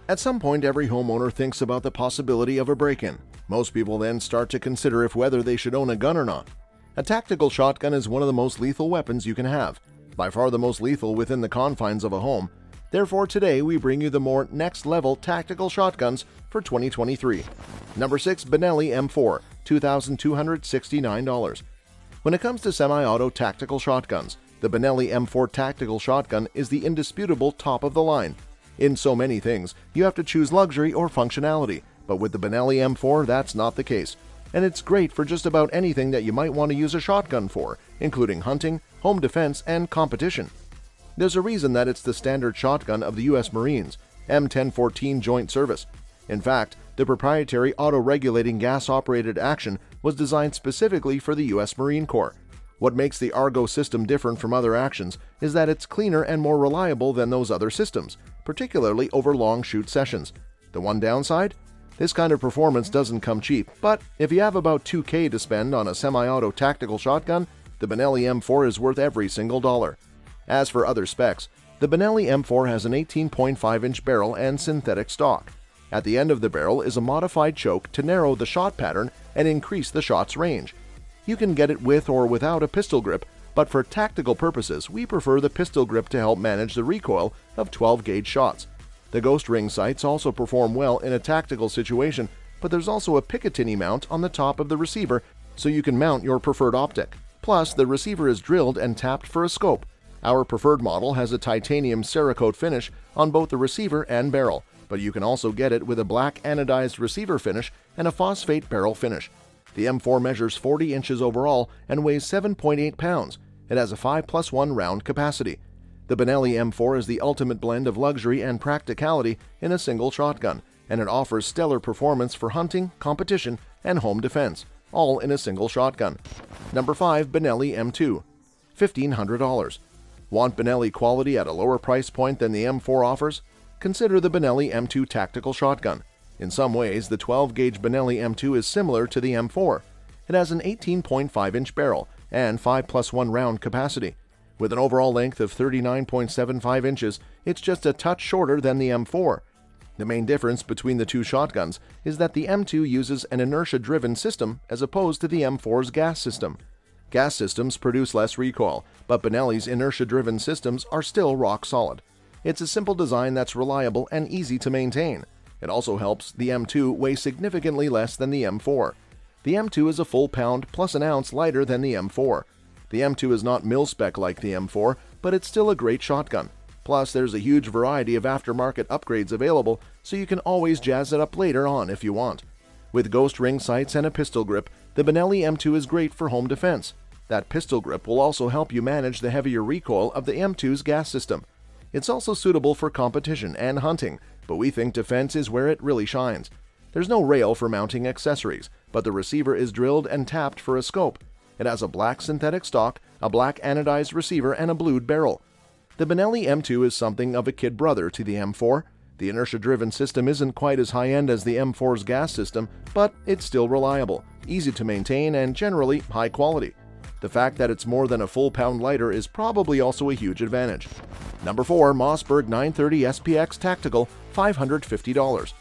At some point, every homeowner thinks about the possibility of a break-in. Most people then start to consider whether they should own a gun or not. A tactical shotgun is one of the most lethal weapons you can have, by far the most lethal within the confines of a home. Therefore, today we bring you the more next-level tactical shotguns for 2023. Number 6. Benelli M4, $2,269. When it comes to semi-auto tactical shotguns, the Benelli M4 tactical shotgun is the indisputable top of the line. In so many things, you have to choose luxury or functionality, but with the Benelli M4, that's not the case. And it's great for just about anything that you might want to use a shotgun for, including hunting, home defense, and competition. There's a reason that it's the standard shotgun of the U.S. Marines, M1014 Joint Service. In fact, the proprietary auto-regulating gas-operated action was designed specifically for the U.S. Marine Corps. What makes the Argo system different from other actions is that it's cleaner and more reliable than those other systems, particularly over long shoot sessions. The one downside? This kind of performance doesn't come cheap, but if you have about $2,000 to spend on a semi-auto tactical shotgun, the Benelli M4 is worth every single dollar. As for other specs, the Benelli M4 has an 18.5-inch barrel and synthetic stock. At the end of the barrel is a modified choke to narrow the shot pattern and increase the shot's range. You can get it with or without a pistol grip, but for tactical purposes, we prefer the pistol grip to help manage the recoil of 12-gauge shots. The ghost ring sights also perform well in a tactical situation, but there's also a Picatinny mount on the top of the receiver so you can mount your preferred optic. Plus, the receiver is drilled and tapped for a scope. Our preferred model has a titanium Cerakote finish on both the receiver and barrel, but you can also get it with a black anodized receiver finish and a phosphate barrel finish. The M4 measures 40 inches overall and weighs 7.8 pounds. It has a 5+1 round capacity. The Benelli M4 is the ultimate blend of luxury and practicality in a single shotgun, and it offers stellar performance for hunting, competition, and home defense, all in a single shotgun. Number 5. Benelli M2, $1,500. Want Benelli quality at a lower price point than the M4 offers? Consider the Benelli M2 tactical shotgun. In some ways, the 12-gauge Benelli M2 is similar to the M4. It has an 18.5-inch barrel and 5+1 round capacity. With an overall length of 39.75 inches, it's just a touch shorter than the M4. The main difference between the two shotguns is that the M2 uses an inertia-driven system as opposed to the M4's gas system. Gas systems produce less recoil, but Benelli's inertia-driven systems are still rock solid. It's a simple design that's reliable and easy to maintain. It also helps the M2 weigh significantly less than the M4. The M2 is a full pound plus an ounce lighter than the M4. The M2 is not mil-spec like the M4, but it's still a great shotgun. Plus, there's a huge variety of aftermarket upgrades available, so you can always jazz it up later on if you want. With ghost ring sights and a pistol grip, the Benelli M2 is great for home defense. That pistol grip will also help you manage the heavier recoil of the M2's gas system. It's also suitable for competition and hunting, but we think defense is where it really shines. There's no rail for mounting accessories, but the receiver is drilled and tapped for a scope. It has a black synthetic stock, a black anodized receiver, and a blued barrel. The Benelli M2 is something of a kid brother to the M4. The inertia-driven system isn't quite as high-end as the M4's gas system, but it's still reliable, easy to maintain, and generally high quality. The fact that it's more than a full pound lighter is probably also a huge advantage. Number 4. Mossberg 930 SPX Tactical, $550.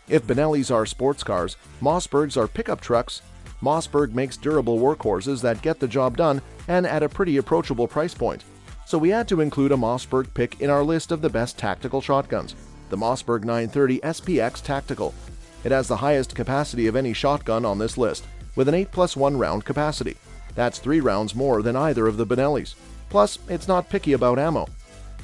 If Benellis are sports cars, Mossbergs are pickup trucks. Mossberg makes durable workhorses that get the job done and at a pretty approachable price point. So we had to include a Mossberg pick in our list of the best tactical shotguns, the Mossberg 930 SPX Tactical. It has the highest capacity of any shotgun on this list, with an 8+1 round capacity. That's 3 rounds more than either of the Benellis. Plus, it's not picky about ammo.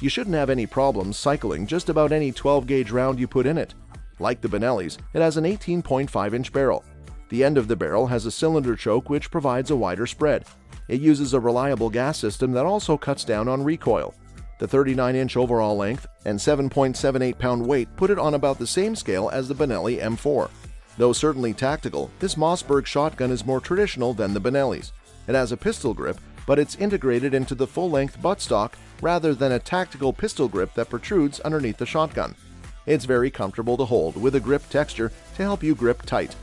You shouldn't have any problems cycling just about any 12-gauge round you put in it. Like the Benellis, it has an 18.5-inch barrel. The end of the barrel has a cylinder choke which provides a wider spread. It uses a reliable gas system that also cuts down on recoil. The 39-inch overall length and 7.78-pound weight put it on about the same scale as the Benelli M4. Though certainly tactical, this Mossberg shotgun is more traditional than the Benellis. It has a pistol grip, but it's integrated into the full-length buttstock rather than a tactical pistol grip that protrudes underneath the shotgun. It's very comfortable to hold, with a grip texture to help you grip tight.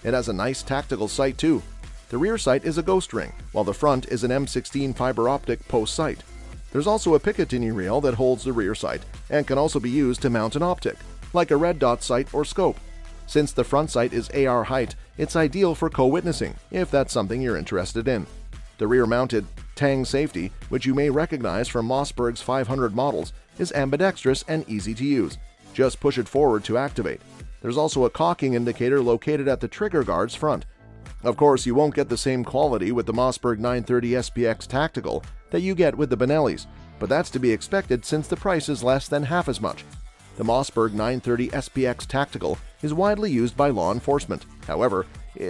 It has a nice tactical sight too. The rear sight is a ghost ring, while the front is an M16 fiber optic post sight. There's also a Picatinny rail that holds the rear sight and can also be used to mount an optic. like a red dot sight or scope. Since the front sight is AR height, it's ideal for co-witnessing, if that's something you're interested in. The rear-mounted Tang safety, which you may recognize from Mossberg's 500 models, is ambidextrous and easy to use. Just push it forward to activate. There's also a cocking indicator located at the trigger guard's front. Of course, you won't get the same quality with the Mossberg 930 SPX Tactical that you get with the Benellis, but that's to be expected since the price is less than half as much. The Mossberg 930 SPX Tactical is widely used by law enforcement, however,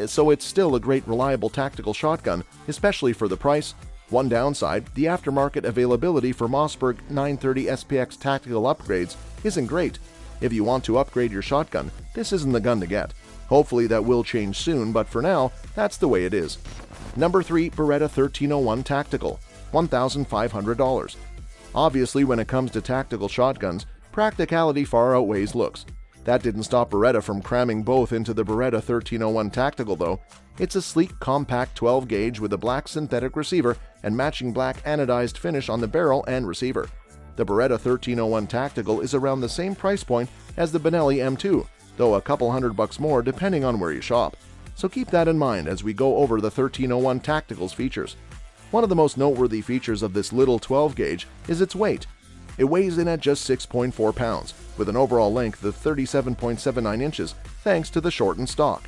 so it's still a great reliable tactical shotgun, especially for the price. One downside, the aftermarket availability for Mossberg 930 SPX Tactical upgrades isn't great. If you want to upgrade your shotgun, this isn't the gun to get. Hopefully that will change soon, but for now, that's the way it is. Number 3. Beretta 1301 Tactical, $1,500. Obviously, when it comes to tactical shotguns, practicality far outweighs looks. That didn't stop Beretta from cramming both into the Beretta 1301 Tactical though. It's a sleek, compact 12-gauge with a black synthetic receiver and matching black anodized finish on the barrel and receiver. The Beretta 1301 Tactical is around the same price point as the Benelli M2, though a couple $100 more depending on where you shop. So keep that in mind as we go over the 1301 Tactical's features. One of the most noteworthy features of this little 12-gauge is its weight. It weighs in at just 6.4 pounds, with an overall length of 37.79 inches thanks to the shortened stock.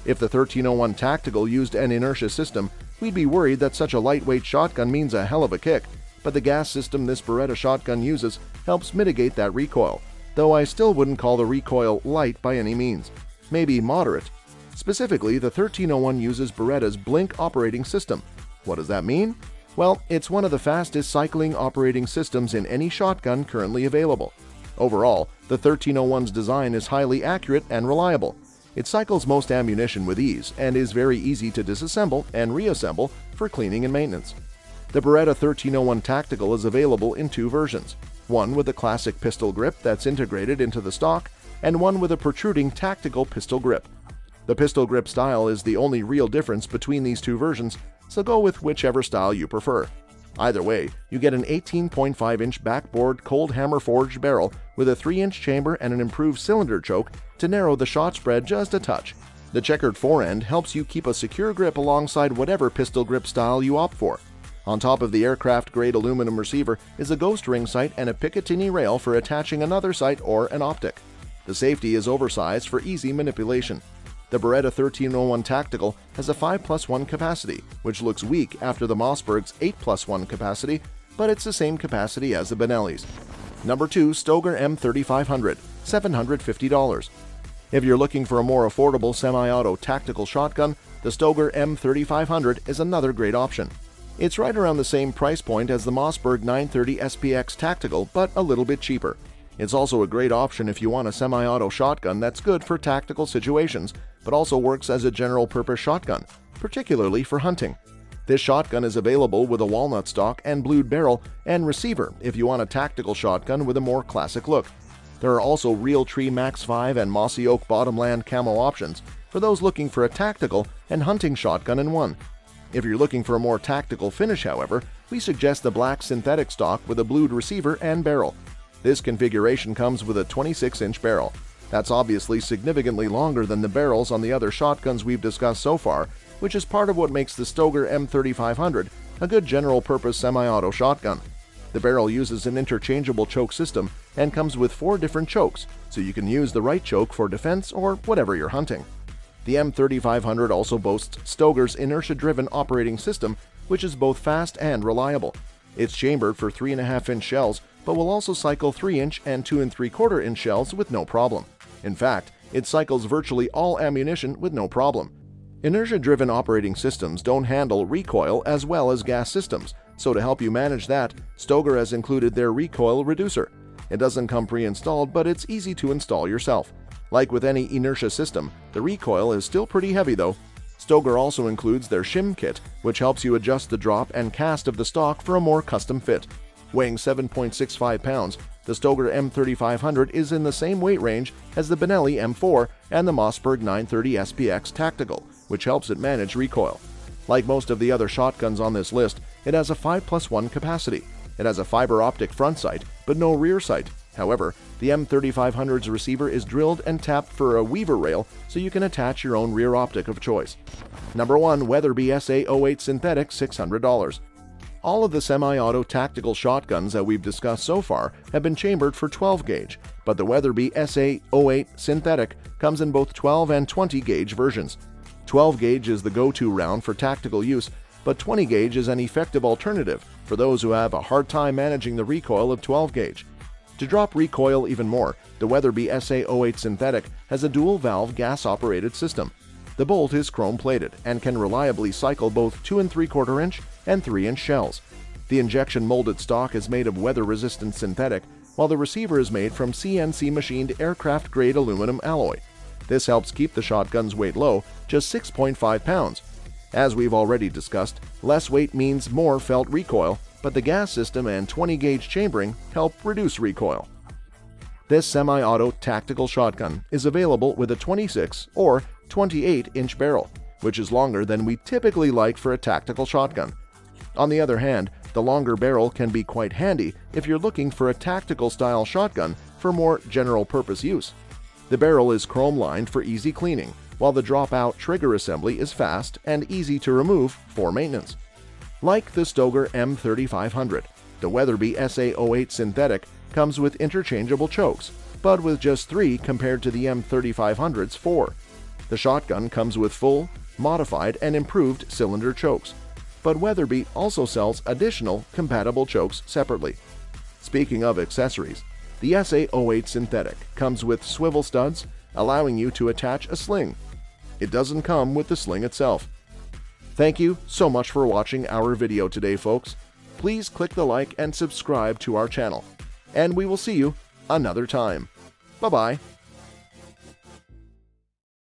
If the 1301 Tactical used an inertia system, we'd be worried that such a lightweight shotgun means a hell of a kick, but the gas system this Beretta shotgun uses helps mitigate that recoil, though I still wouldn't call the recoil light by any means, maybe moderate. Specifically, the 1301 uses Beretta's Blink operating system. What does that mean? Well, it's one of the fastest cycling operating systems in any shotgun currently available. Overall, the 1301's design is highly accurate and reliable. It cycles most ammunition with ease and is very easy to disassemble and reassemble for cleaning and maintenance. The Beretta 1301 Tactical is available in two versions, one with a classic pistol grip that's integrated into the stock, and one with a protruding tactical pistol grip. The pistol grip style is the only real difference between these two versions, so go with whichever style you prefer. Either way, you get an 18.5-inch backboard cold hammer forged barrel with a 3-inch chamber and an improved cylinder choke to narrow the shot spread just a touch. The checkered forend helps you keep a secure grip alongside whatever pistol grip style you opt for. On top of the aircraft-grade aluminum receiver is a ghost ring sight and a Picatinny rail for attaching another sight or an optic. The safety is oversized for easy manipulation. The Beretta 1301 Tactical has a 5+1 capacity, which looks weak after the Mossberg's 8+1 capacity, but it's the same capacity as the Benelli's. Number 2. Stoeger M3500, $750. If you're looking for a more affordable semi-auto tactical shotgun, the Stoeger M3500 is another great option. It's right around the same price point as the Mossberg 930 SPX Tactical, but a little bit cheaper. It's also a great option if you want a semi-auto shotgun that's good for tactical situations, but also works as a general-purpose shotgun, particularly for hunting. This shotgun is available with a walnut stock and blued barrel and receiver if you want a tactical shotgun with a more classic look. There are also Realtree Max 5 and Mossy Oak Bottomland camo options for those looking for a tactical and hunting shotgun in one. If you're looking for a more tactical finish, however, we suggest the black synthetic stock with a blued receiver and barrel. This configuration comes with a 26-inch barrel. That's obviously significantly longer than the barrels on the other shotguns we've discussed so far, which is part of what makes the Stoeger M3500 a good general-purpose semi-auto shotgun. The barrel uses an interchangeable choke system and comes with 4 different chokes, so you can use the right choke for defense or whatever you're hunting. The M3500 also boasts Stoeger's inertia-driven operating system, which is both fast and reliable. It's chambered for 3.5-inch shells, but will also cycle 3-inch and 2 3/4-inch shells with no problem. In fact, it cycles virtually all ammunition with no problem. Inertia-driven operating systems don't handle recoil as well as gas systems, so to help you manage that, Stoeger has included their recoil reducer. It doesn't come pre-installed, but it's easy to install yourself. Like with any inertia system, the recoil is still pretty heavy though. Stoeger also includes their shim kit, which helps you adjust the drop and cast of the stock for a more custom fit. Weighing 7.65 pounds, the Stoeger M3500 is in the same weight range as the Benelli M4 and the Mossberg 930 SPX Tactical, which helps it manage recoil. Like most of the other shotguns on this list, it has a 5+1 capacity. It has a fiber optic front sight, but no rear sight. However, the M3500's receiver is drilled and tapped for a weaver rail so you can attach your own rear optic of choice. Number 1. Weatherby SA08 Synthetic, $600. All of the semi-auto tactical shotguns that we've discussed so far have been chambered for 12 gauge, but the Weatherby SA08 Synthetic comes in both 12 and 20 gauge versions. 12 gauge is the go-to round for tactical use, but 20 gauge is an effective alternative for those who have a hard time managing the recoil of 12 gauge. To drop recoil even more, the Weatherby SA08 Synthetic has a dual-valve gas-operated system. The bolt is chrome-plated and can reliably cycle both 2 3/4 inch and 3-inch shells. The injection molded stock is made of weather-resistant synthetic, while the receiver is made from CNC machined aircraft-grade aluminum alloy. This helps keep the shotgun's weight low, just 6.5 pounds. As we've already discussed, less weight means more felt recoil, but the gas system and 20 gauge chambering help reduce recoil. This semi-auto tactical shotgun is available with a 26 or 28-inch barrel, which is longer than we typically like for a tactical shotgun. On the other hand, the longer barrel can be quite handy if you're looking for a tactical-style shotgun for more general-purpose use. The barrel is chrome-lined for easy cleaning, while the drop-out trigger assembly is fast and easy to remove for maintenance. Like the Stoeger M3500, the Weatherby SA08 Synthetic comes with interchangeable chokes, but with just 3 compared to the M3500's 4. The shotgun comes with full, modified, and improved cylinder chokes, but Weatherby also sells additional compatible chokes separately. Speaking of accessories, the SA08 Synthetic comes with swivel studs, allowing you to attach a sling. It doesn't come with the sling itself. Thank you so much for watching our video today, folks. Please click the like and subscribe to our channel, and we will see you another time. Bye-bye.